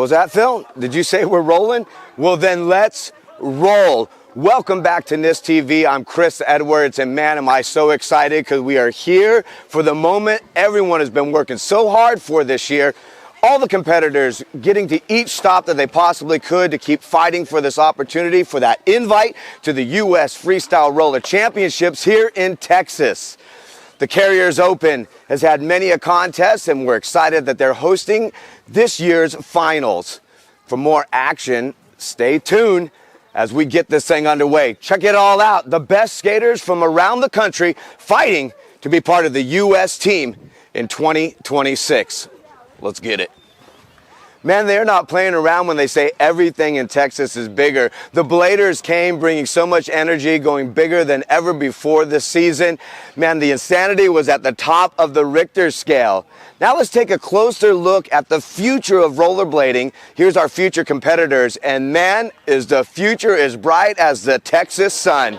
was that, Phil? Did you say we're rolling? Well, then let's roll. Welcome back to NISS TV. I'm Chris Edwards, and man, am I so excited because we are here for the moment everyone has been working so hard for this year. All the competitors getting to each stop that they possibly could to keep fighting for this opportunity, for that invite to the U.S. Freestyle Roller Championships here in Texas. The Carriers Open has had many a contest, and we're excited that they're hosting this year's finals. For more action, stay tuned as we get this thing underway. Check it all out. The best skaters from around the country fighting to be part of the U.S. team in 2026. Let's get it. Man, they're not playing around when they say everything in Texas is bigger. The Bladers came bringing so much energy, going bigger than ever before this season. Man, the insanity was at the top of the Richter scale. Now let's take a closer look at the future of rollerblading. Here's our future competitors, and man, is the future as bright as the Texas sun.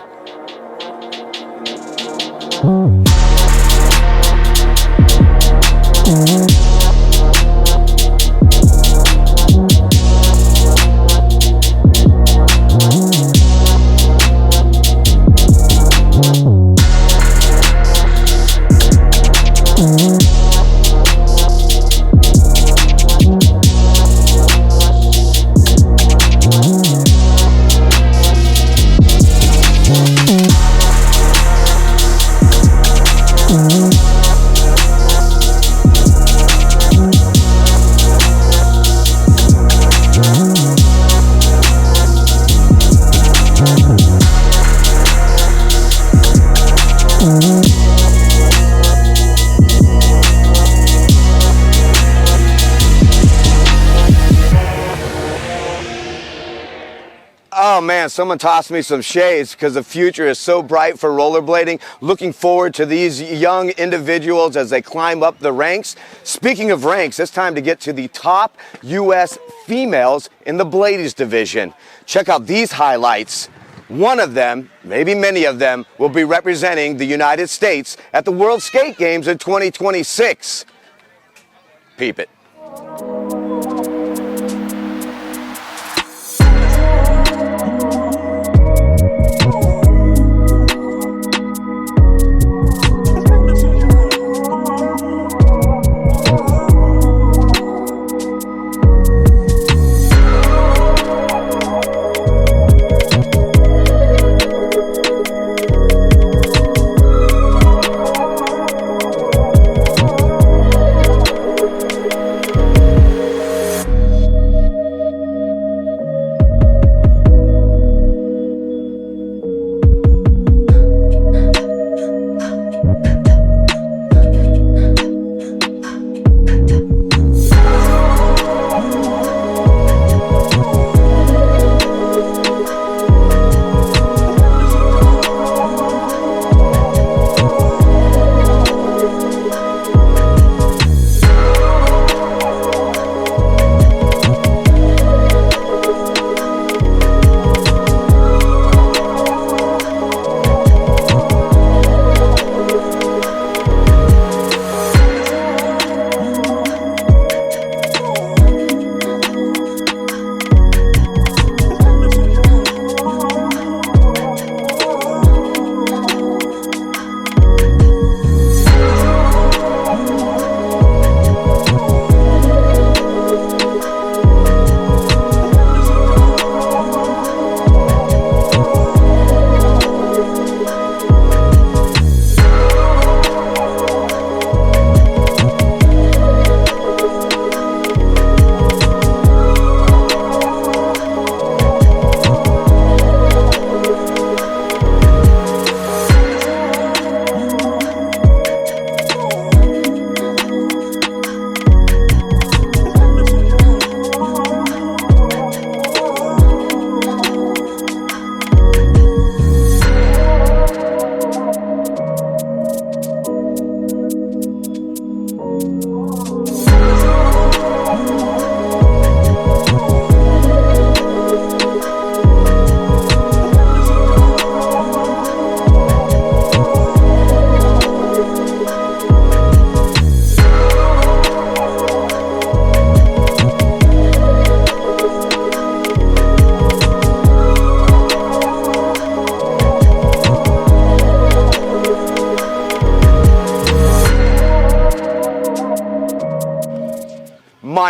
Oh man, someone tossed me some shades because the future is so bright for rollerblading. Looking forward to these young individuals as they climb up the ranks. Speaking of ranks, it's time to get to the top U.S. females in the Blades division. Check out these highlights. One of them, maybe many of them, will be representing the United States at the World Skate Games in 2026. Peep it.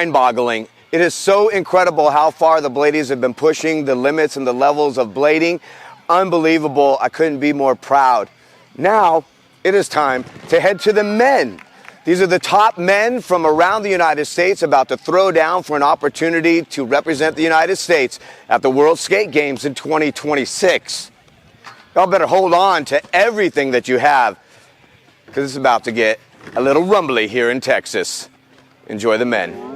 mind-boggling. It is so incredible how far the Bladies have been pushing the limits and the levels of blading. Unbelievable. I couldn't be more proud. Now, it is time to head to the men. These are the top men from around the United States about to throw down for an opportunity to represent the United States at the World Skate Games in 2026. Y'all better hold on to everything that you have, because it's about to get a little rumbly here in Texas. Enjoy the men.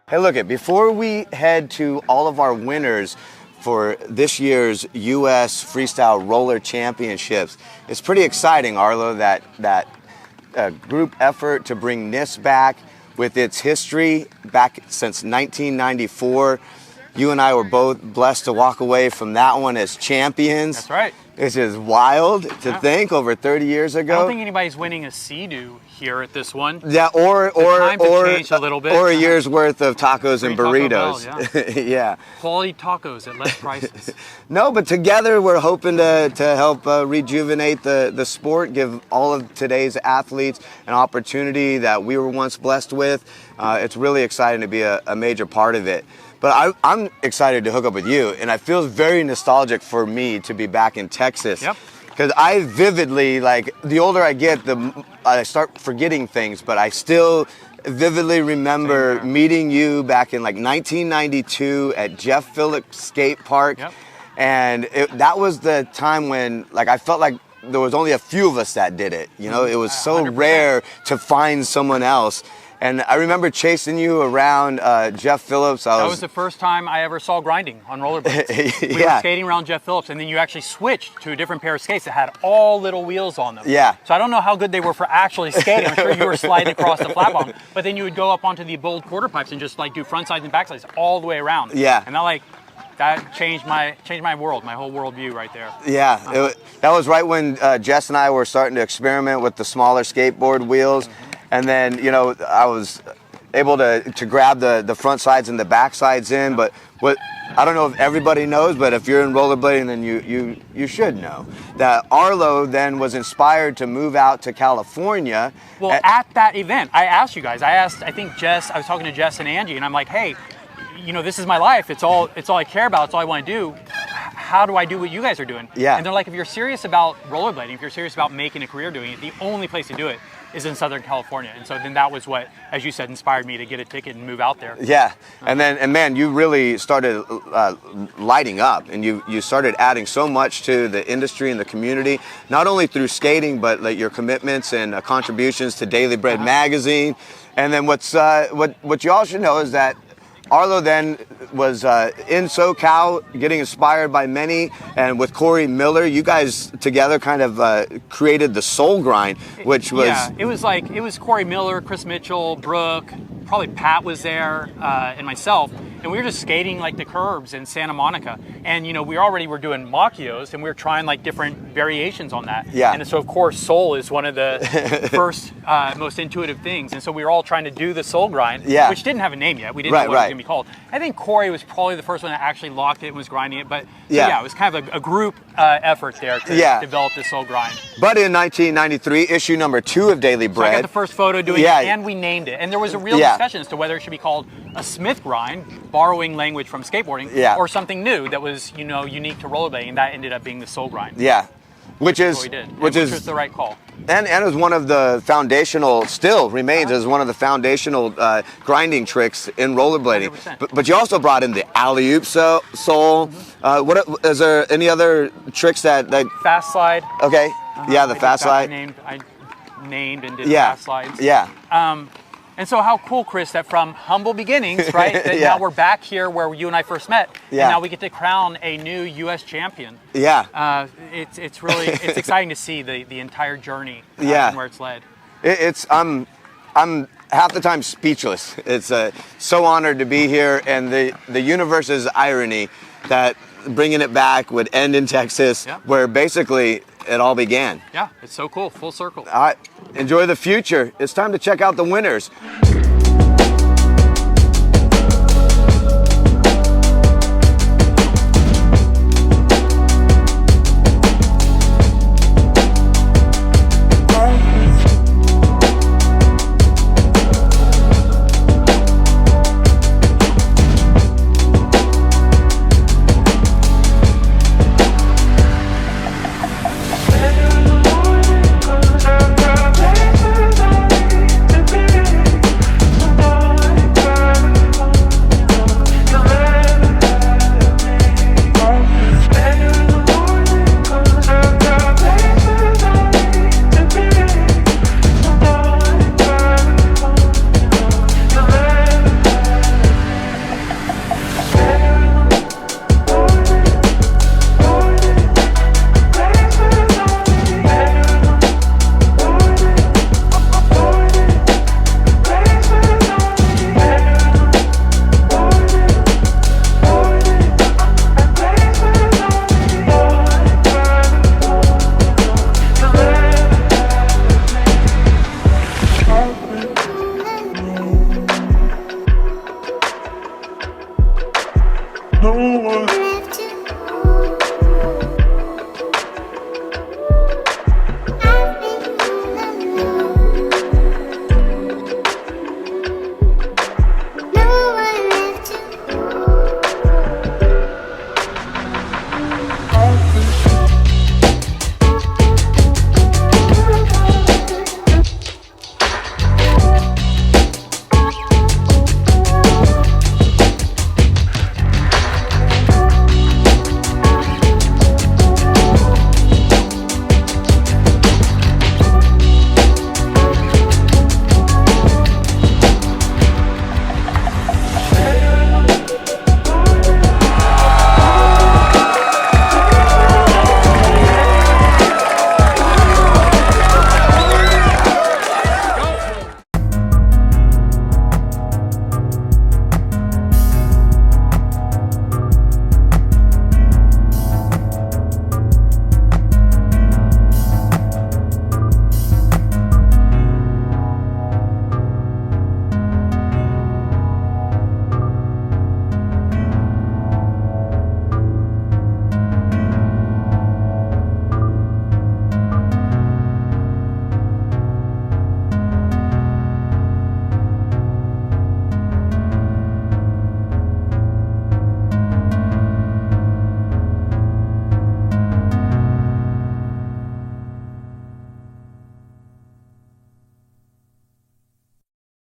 Hey, look it, before we head to all of our winners for this year's U.S. Freestyle Roller Championships, it's pretty exciting, Arlo, that group effort to bring NISS back with its history back since 1994. You and I were both blessed to walk away from that one as champions. That's right. It's just wild to think over 30 years ago. I don't think anybody's winning a Sea-Doo here at this one. Yeah, or changed a little bit. Or a year's worth of tacos and burritos. Taco Bell, yeah. Quality tacos at less prices. No, but together we're hoping to help rejuvenate the sport, give all of today's athletes an opportunity that we were once blessed with. It's really exciting to be a major part of it. But I'm excited to hook up with you, and it feels very nostalgic for me to be back in Texas. Yep. Because I vividly, like, the older I get, I start forgetting things, but I still vividly remember meeting you back in like 1992 at Jeff Phillip Skate Park. Yep. And that was the time when, like, I felt like there was only a few of us that did it. You know, it was so 100%. rare to find someone else. And I remember chasing you around Jeff Phillips. That was the first time I ever saw grinding on rollerblades. We were skating around Jeff Phillips, and then you actually switched to a different pair of skates that had all little wheels on them. Yeah. So I don't know how good they were for actually skating. I'm sure you were sliding across the flat bottom. But then you would go up onto the bold quarter pipes and just like do front sides and back sides all the way around. Yeah. And that changed my world, my whole worldview right there. Yeah, that was right when Jess and I were starting to experiment with the smaller skateboard wheels. And then, you know, I was able to grab the front sides and the back sides in. But what I don't know if everybody knows, but if you're in rollerblading, then you should know that Arlo then was inspired to move out to California. Well, at that event, I asked you guys. I think Jess. I was talking to Jess and Angie, and I'm like, hey, you know, this is my life. It's all I care about. It's all I want to do. How do I do what you guys are doing? Yeah. And they're like, if you're serious about rollerblading, if you're serious about making a career doing it, the only place to do it is in Southern California. And so then that was what, as you said, inspired me to get a ticket and move out there. Yeah, and man, you really started lighting up, and you started adding so much to the industry and the community, not only through skating, but like your commitments and contributions to Daily Bread magazine. And then what you all should know is that Arlo then was in SoCal, getting inspired by many, and with Corey Miller, you guys together kind of created the Soul Grind, which was... Yeah, it was Corey Miller, Chris Mitchell, Brooke, probably Pat was there, and myself, and we were just skating like the curbs in Santa Monica. And, you know, we already were doing Macchios, and we were trying like different variations on that. Yeah. And so, of course, Soul is one of the first, most intuitive things. And so we were all trying to do the Soul Grind, which didn't have a name yet. We didn't know what it was going to be called. I think Corey was probably the first one that actually locked it and was grinding it. But so, yeah, it was kind of a group effort there to develop the Soul Grind. But in 1993, issue number 2 of Daily Bread. So I got the first photo doing it, and we named it. And there was a real discussion as to whether it should be called a Smith Grind, borrowing language from skateboarding, or something new that was, you know, unique to rollerblading. And that ended up being the Soul Grind. Yeah. Which is was the right call. And is one of the foundational, still remains as one of the foundational grinding tricks in rollerblading. But you also brought in the alley-oop soul. What is there any other tricks that fast slide? Okay. Yeah, the fast slide. I named and did fast slides. Yeah. And so how cool, Chris, that from humble beginnings, right, that now we're back here where you and I first met, and now we get to crown a new U.S. champion. Yeah. It's really, it's exciting to see the entire journey and where it's led. I'm half the time speechless. It's so honored to be here, and the universe's irony that bringing it back would end in Texas, where basically it all began. Yeah, it's so cool, full circle. Enjoy the future. It's time to check out the winners.